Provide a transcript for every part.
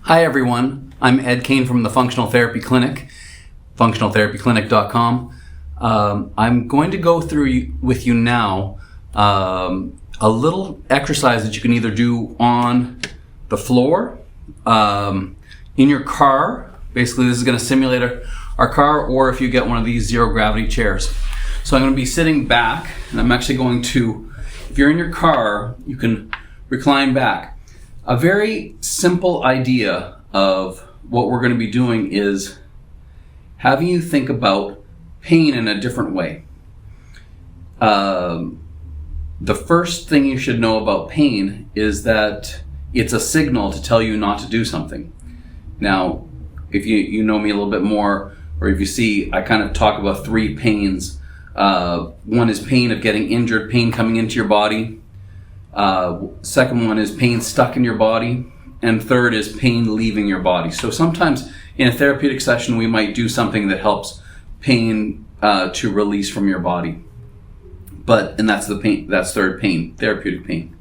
Hi everyone, I'm Ed Kaine from the Functional Therapy Clinic, functionaltherapyclinic.com. I'm going to go through with you now a little exercise that you can either do on the floor, in your car. Basically this is going to simulate our car, or if you get one of these zero gravity chairs. So I'm going to be sitting back, and I'm actually going to, if you're in your car, you can recline back. A very simple idea of what we're going to be doing is having you think about pain in a different way. The first thing you should know about pain is that it's a signal to tell you not to do something. Now, if you know me a little bit more, or if you see, I kind of talk about three pains. One is pain of getting injured, pain coming into your body. Second one is pain stuck in your body, and third is pain leaving your body. So sometimes in a therapeutic session we might do something that helps pain to release from your body, and that's the pain. That's third pain, therapeutic pain.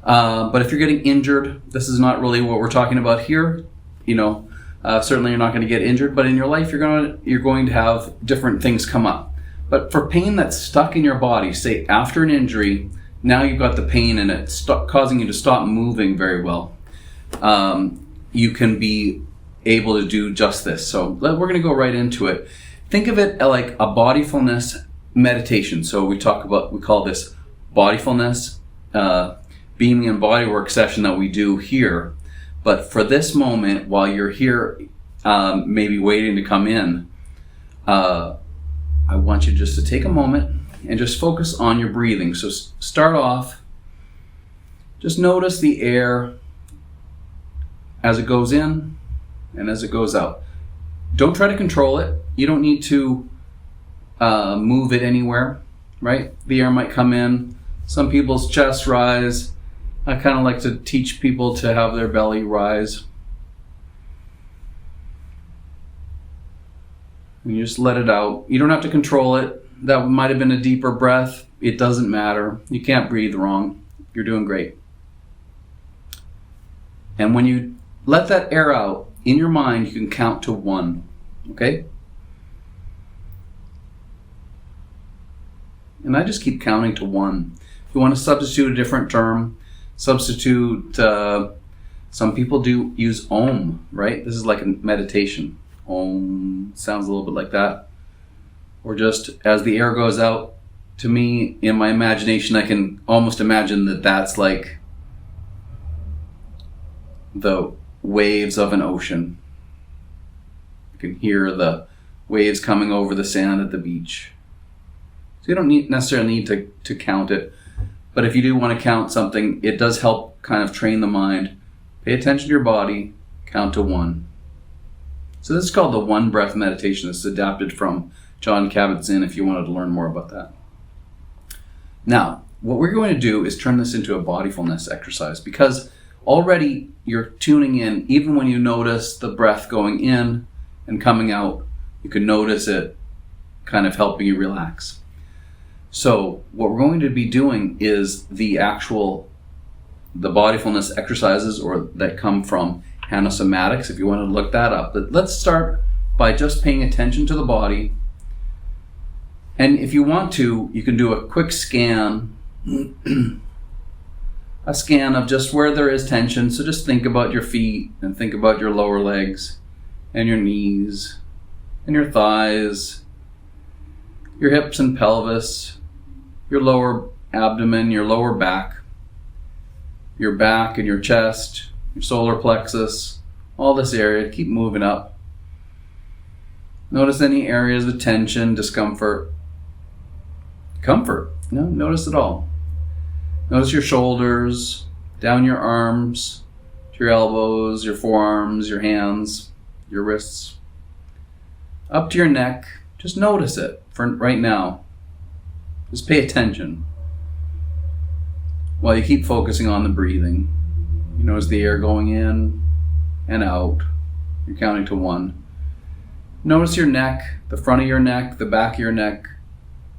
But if you're getting injured, this is not really what we're talking about here. Certainly you're not going to get injured, but in your life you're going to have different things come up. But for pain that's stuck in your body, say after an injury. Now you've got the pain and it's causing you to stop moving very well. You can be able to do just this. So we're going to go right into it. Think of it like a bodyfulness meditation. So we call this bodyfulness, beaming and bodywork session that we do here. But for this moment, while you're here, maybe waiting to come in, I want you just to take a moment and just focus on your breathing. So start off, just notice the air as it goes in and as it goes out. Don't try to control it. You don't need to move it anywhere, right? The air might come in. Some people's chests rise. I kind of like to teach people to have their belly rise. And you just let it out. You don't have to control it. That might have been a deeper breath. It doesn't matter. You can't breathe wrong. You're doing great. And when you let that air out, in your mind, you can count to 1. Okay? And I just keep counting to 1. If you want to substitute a different term, some people do use Om, right? This is like a meditation. Om sounds a little bit like that. Or just as the air goes out, to me, in my imagination, I can almost imagine that that's like the waves of an ocean. You can hear the waves coming over the sand at the beach. So you don't necessarily need to count it. But if you do want to count something, it does help kind of train the mind. Pay attention to your body, count to 1. So this is called the 1 breath meditation. This is adapted from Jon Kabat-Zinn if you wanted to learn more about that. Now, what we're going to do is turn this into a bodyfulness exercise, because already you're tuning in. Even when you notice the breath going in and coming out, you can notice it kind of helping you relax. So what we're going to be doing is the bodyfulness exercises, or that come from Hanosomatics, if you want to look that up. But let's start by just paying attention to the body. And if you want to, you can do a quick scan, a scan of just where there is tension. So just think about your feet and think about your lower legs and your knees and your thighs, your hips and pelvis, your lower abdomen, your lower back and your chest, your solar plexus, all this area. Keep moving up. Notice any areas of tension, discomfort. Comfort. No, notice it all. Notice your shoulders, down your arms, to your elbows, your forearms, your hands, your wrists, up to your neck. Just notice it for right now. Just pay attention while you keep focusing on the breathing. You notice the air going in and out. You're counting to 1. Notice your neck, the front of your neck, the back of your neck,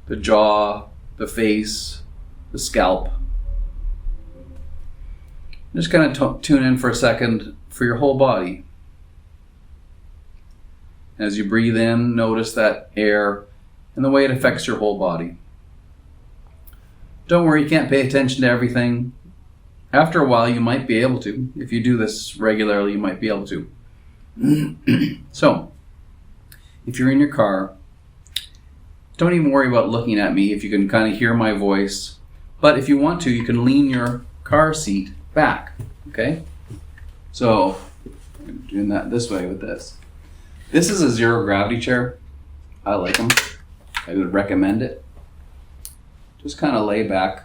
the jaw, the face, the scalp. Just kind of tune in for a second for your whole body. As you breathe in, notice that air and the way it affects your whole body. Don't worry, you can't pay attention to everything. After a while, you might be able to. If you do this regularly, you might be able to. So, if you're in your car, don't even worry about looking at me if you can kind of hear my voice. But if you want to, you can lean your car seat back, okay? So, I'm doing that this way with this. This is a zero gravity chair. I like them. I would recommend it. Just kind of lay back.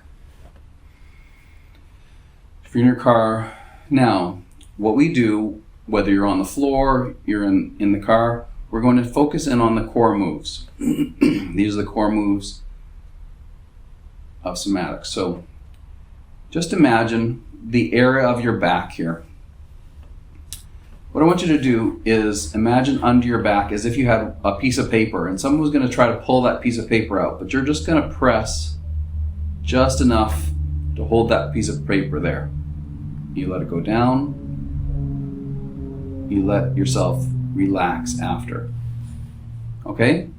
If you're in your car, now, what we do, whether you're on the floor, you're in the car, we're going to focus in on the core moves. These are the core moves of somatics. So just imagine the area of your back here. What I want you to do is imagine under your back as if you had a piece of paper and someone was going to try to pull that piece of paper out, but you're just going to press just enough to hold that piece of paper there. You let it go down. You let yourself relax after. Okay?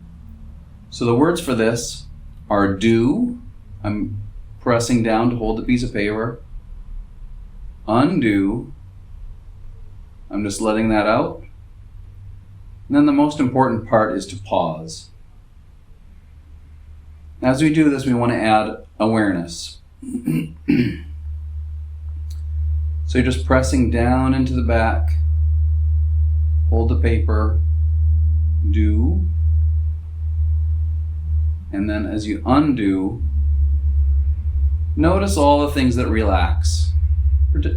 So the words for this are do. I'm pressing down to hold the piece of paper. Undo. I'm just letting that out. And then the most important part is to pause. As we do this, we want to add awareness. So you're just pressing down into the back. Hold the paper. Do. And then as you undo, notice all the things that relax.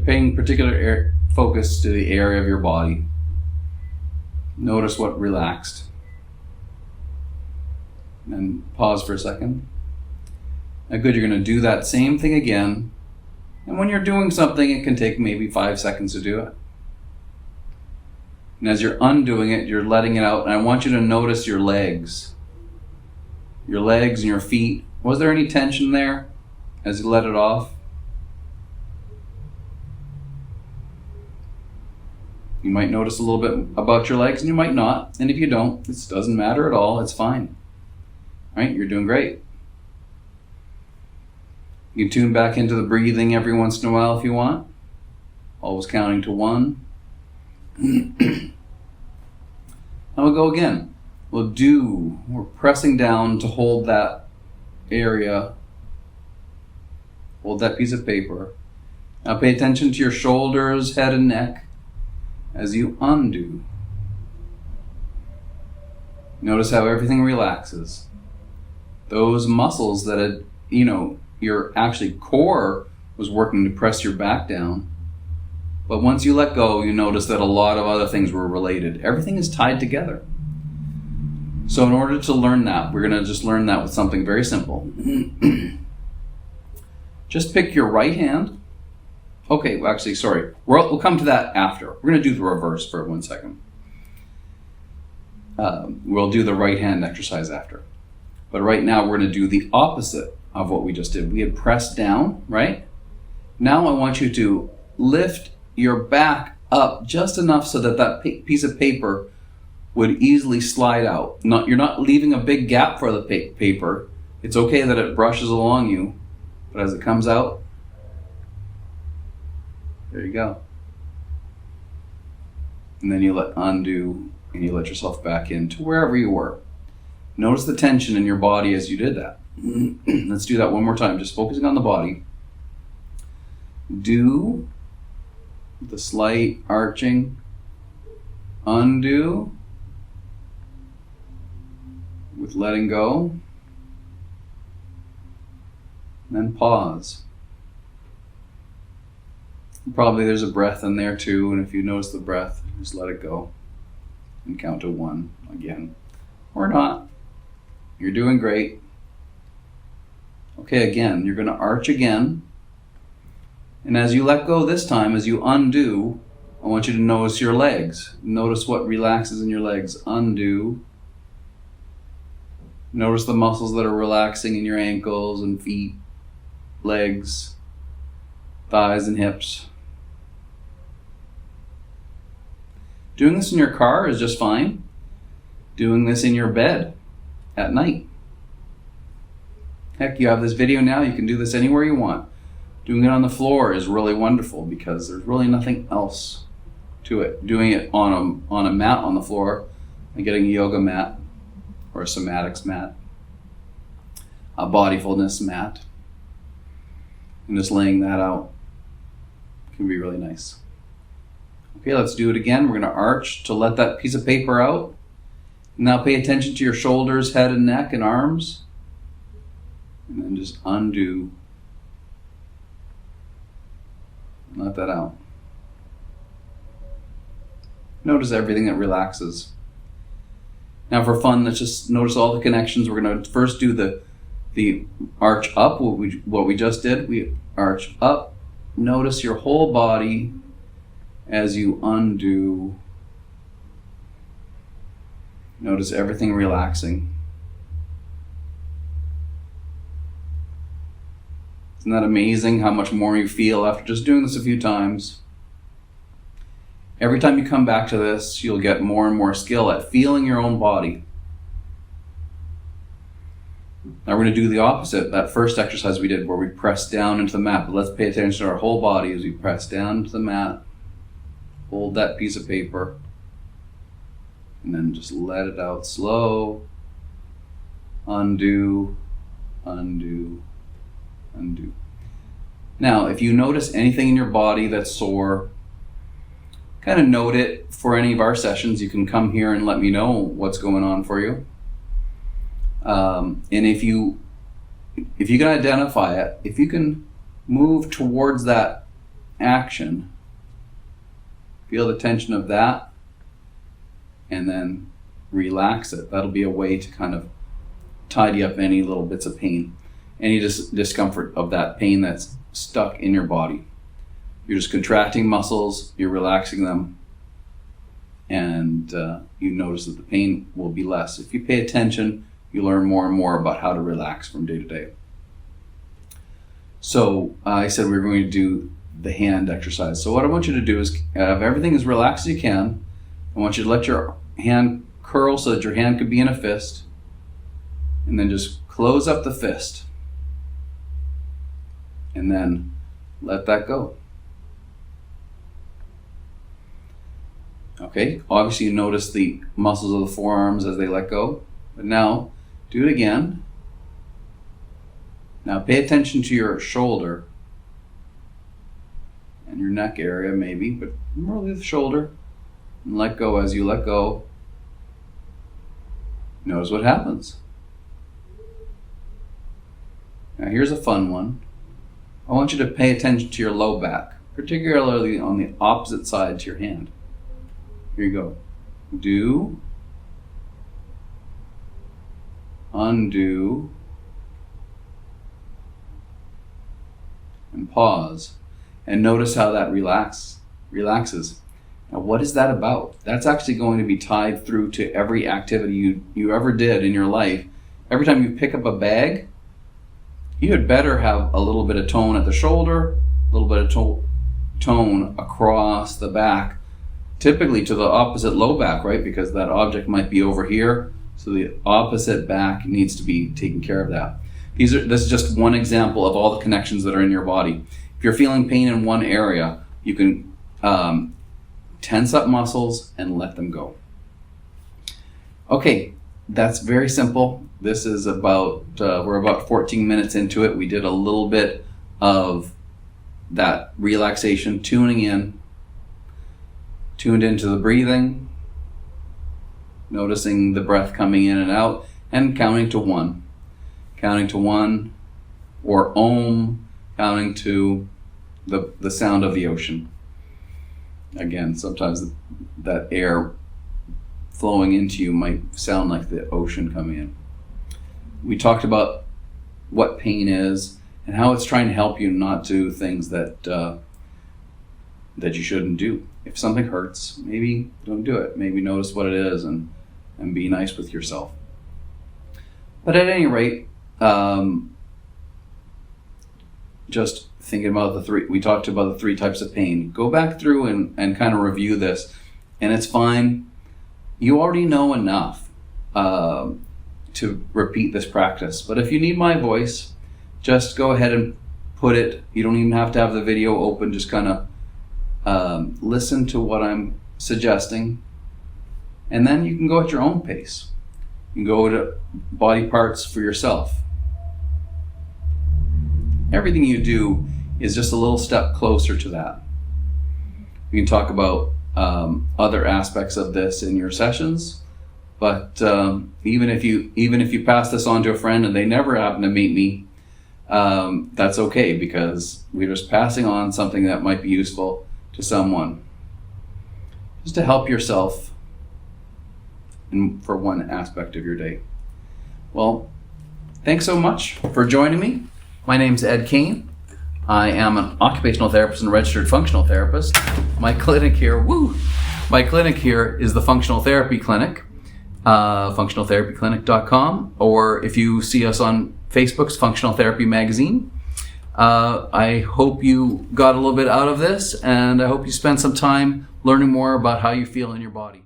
Paying particular focus to the area of your body. Notice what relaxed. And pause for a second. Now good, you're going to do that same thing again. And when you're doing something, it can take maybe 5 seconds to do it. And as you're undoing it, you're letting it out. And I want you to notice your legs. Your legs and your feet. Was there any tension there as you let it off? You might notice a little bit about your legs and you might not. And if you don't, this doesn't matter at all. It's fine. All right? You're doing great. You can tune back into the breathing every once in a while if you want. Always counting to 1. And we'll go again. We're pressing down to hold that area. Hold that piece of paper. Now pay attention to your shoulders, head, and neck as you undo. Notice how everything relaxes. Those muscles that had, your actually core was working to press your back down. But once you let go, you notice that a lot of other things were related. Everything is tied together. So in order to learn that, we're going to just learn that with something very simple. Just pick your right hand. Okay, well, actually, sorry. We'll come to that after. We're going to do the reverse for 1 second. We'll do the right hand exercise after. But right now, we're going to do the opposite of what we just did. We had pressed down, right? Now I want you to lift your back up just enough so that that piece of paper would easily slide out. You're not leaving a big gap for the paper. It's okay that it brushes along you, but as it comes out, there you go. And then you let undo and you let yourself back into wherever you were. Notice the tension in your body as you did that. Let's do that one more time, just focusing on the body. Do the slight arching, undo with letting go, and then pause. Probably there's a breath in there too, and if you notice the breath, just let it go and count to 1 again, or not. You're doing great. Okay, again, you're going to arch again. And as you let go this time, as you undo, I want you to notice your legs. Notice what relaxes in your legs. Undo. Notice the muscles that are relaxing in your ankles and feet, legs, thighs and hips. Doing this in your car is just fine. Doing this in your bed at night. Heck, you have this video now, you can do this anywhere you want. Doing it on the floor is really wonderful because there's really nothing else to it. Doing it on a mat on the floor, like getting a yoga mat or a somatics mat, a bodyfulness mat, and just laying that out can be really nice. Okay, let's do it again. We're going to arch to let that piece of paper out. Now pay attention to your shoulders, head and neck and arms. And then just undo. Let that out. Notice everything that relaxes. Now for fun, let's just notice all the connections. We're going to first do the arch up, what we just did. We arch up. Notice your whole body as you undo. Notice everything relaxing. Isn't that amazing how much more you feel after just doing this a few times? Every time you come back to this, you'll get more and more skill at feeling your own body. Now we're going to do the opposite, that first exercise we did where we press down into the mat. But let's pay attention to our whole body as we press down into the mat. Hold that piece of paper. And then just let it out slow. Undo, undo, undo. Now, if you notice anything in your body that's sore, kind of note it for any of our sessions. You can come here and let me know what's going on for you. And if you can identify it, if you can move towards that action, feel the tension of that, and then relax it. That'll be a way to kind of tidy up any little bits of pain, any discomfort of that pain that's stuck in your body. You're just contracting muscles, you're relaxing them, and you notice that the pain will be less. If you pay attention, you learn more and more about how to relax from day to day. So I said we were going to do the hand exercise. So what I want you to do is have everything as relaxed as you can. I want you to let your hand curl so that your hand could be in a fist, and then just close up the fist, and then let that go. Okay, obviously you notice the muscles of the forearms as they let go, but now do it again. Now pay attention to your shoulder and your neck area maybe, but really the shoulder, and let go as you let go. Notice what happens. Now here's a fun one. I want you to pay attention to your low back, particularly on the opposite side to your hand. Here you go. Do, undo, and pause. And notice how that relaxes. Now what is that about? That's actually going to be tied through to every activity you ever did in your life. Every time you pick up a bag, you had better have a little bit of tone at the shoulder, a little bit of tone across the back, typically to the opposite low back, right? Because that object might be over here, so the opposite back needs to be taking care of that. This is just one example of all the connections that are in your body. If you're feeling pain in one area, you can tense up muscles and let them go. Okay, that's very simple. This is we're about 14 minutes into it. We did a little bit of that relaxation, tuned into the breathing, noticing the breath coming in and out, and counting to one. Counting to one, or Om, counting to the sound of the ocean. Again, sometimes that air flowing into you might sound like the ocean coming in. We talked about what pain is and how it's trying to help you not do things that you shouldn't do. If something hurts, maybe don't do it. Maybe notice what it is and be nice with yourself. But at any rate, just thinking about we talked about the three types of pain. Go back through and kind of review this. and it's fine. You already know enough to repeat this practice. But if you need my voice, just go ahead and put it. You don't even have to have the video open. Just kind of listen to what I'm suggesting, and then you can go at your own pace. You can go to body parts for yourself. Everything you do is just a little step closer to that. We can talk about other aspects of this in your sessions, but even if you pass this on to a friend and they never happen to meet me, that's okay, because we're just passing on something that might be useful to someone, just to help yourself for one aspect of your day. Well, thanks so much for joining me. My name's Ed Kaine. I am an occupational therapist and registered functional therapist. My clinic here is the Functional Therapy Clinic, functionaltherapyclinic.com, or if you see us on Facebook's Functional Therapy Magazine. I hope you got a little bit out of this, and I hope you spent some time learning more about how you feel in your body.